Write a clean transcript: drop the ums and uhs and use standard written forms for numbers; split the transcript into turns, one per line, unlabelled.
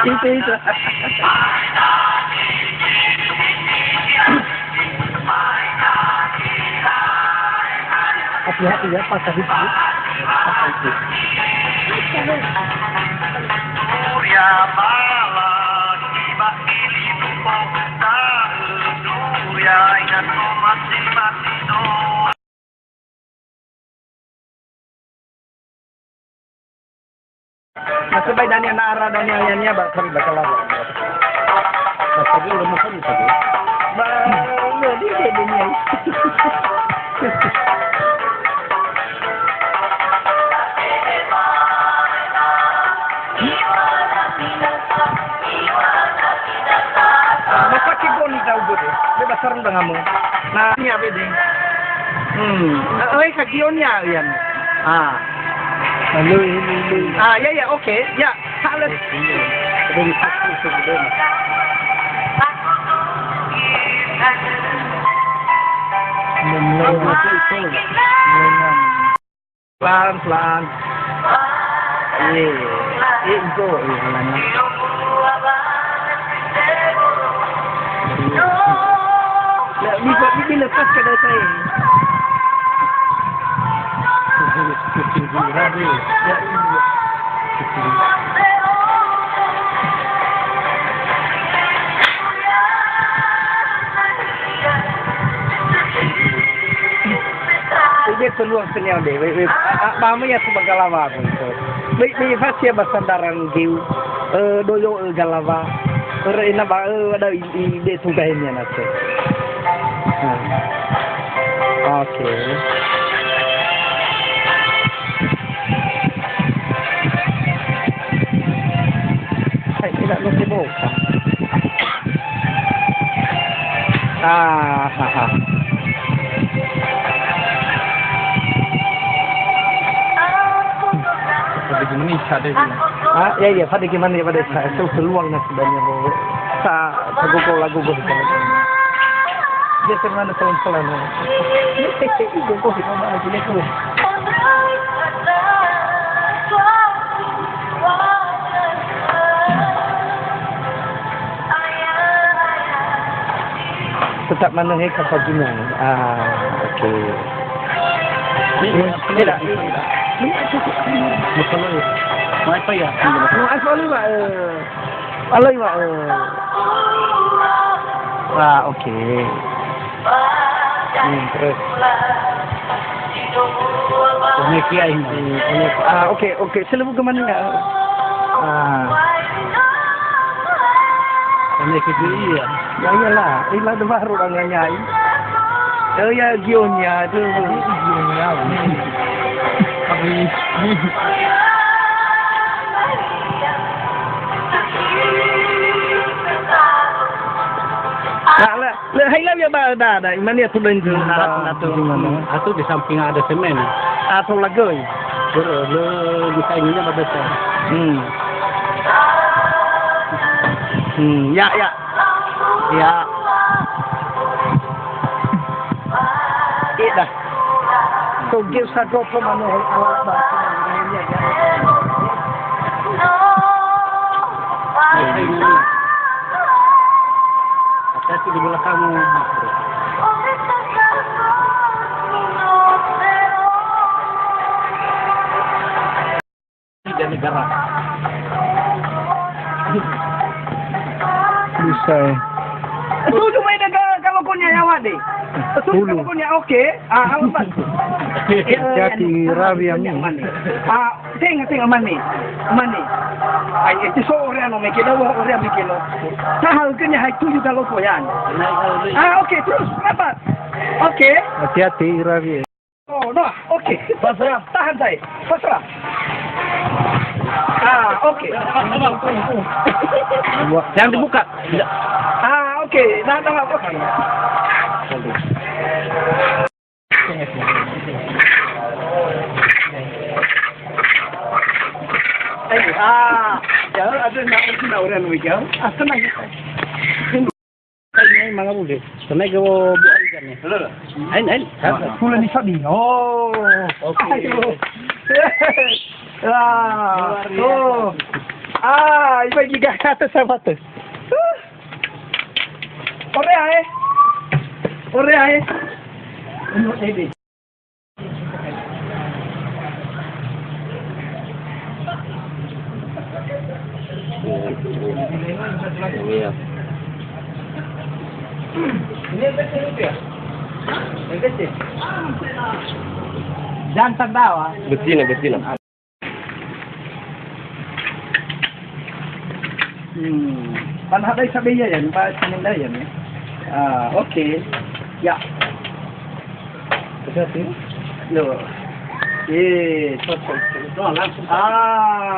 Itu. Hati-hati ya, pasal itu. Masih baik dan yang arah dan yang bakal lama. Tapi belum makan itu. Baru dia dunia. Masa kiko ni tahu tu, dia besar dengan kamu. Nah ni apa ini? Kakionya yang. Halo ini. Ya, okey. Ya, salah. Dari satu sebelum. Pelan. Itu jalannya. Ni lepas kedai saya. Dia peluang senyap deh. Mama ya sebagai lava pun. Baik pasti basandaran giu. Doyo galava. Ina ba ada ide tugasnya nanti. Oke. Hai tidak lupa buka. Pada gimana cara dia? Ya, pada gimana ya pada saya itu peluang nak sebenarnya bawa. Sa lagu begitu. Dia termana pelan-pelan. Itu kok kita nak aja ni tu. Tetap mana hek apa guna? Okey. Tidak. Betul. Apa ya? Asal lima. Alai mak. Okey. Terus. Ini okey. Selalu ke mana enggak? Ini kita iya. Ya iyalah, ilah dah baru orang nyai. Ya gionnya tu. Gionnya. Hai lah ya dah. Mana tu dan tu? Atau di samping ada semen. Atau lagi. Di sampingnya ada semen. Ya. Dah. So give sa drop mana awak bahasa Indonesia ya. Hati di belakang. Tidak negara. Bisa. Itu cuma negara kalau punya nyawa deh. Betul kalau punya okey. Apa? Jadi rabi yang ni. Tengok mana? Itu seorang orang mikir, orang mikir lo. Sahal kena hai tu juga lo koyan. Okey terus apa? Okey. Hati-hati rabi. Oh, dah. Okey. Pasrah. Tahan saya. Pasrah. Okey. Jangan dibuka. Okey. Dah. Okey. Jangan ada nak orang macam. Senang. Ini mana boleh? Senang ke buat ikan ni? Ain. Pula ni sabi. Oh. Okey. Ah, oh. Ah, iba gigakata sa bato. Ore ay. Ore ay. Ano edi?
Iya.
Ini betul rupiah. Betul. Jangan terdawa.
Betina.
Panhatay sa biya yan, pa saninda yan eh. Ah, okay. Ya. Kasi no. Eh, langsung. Ah,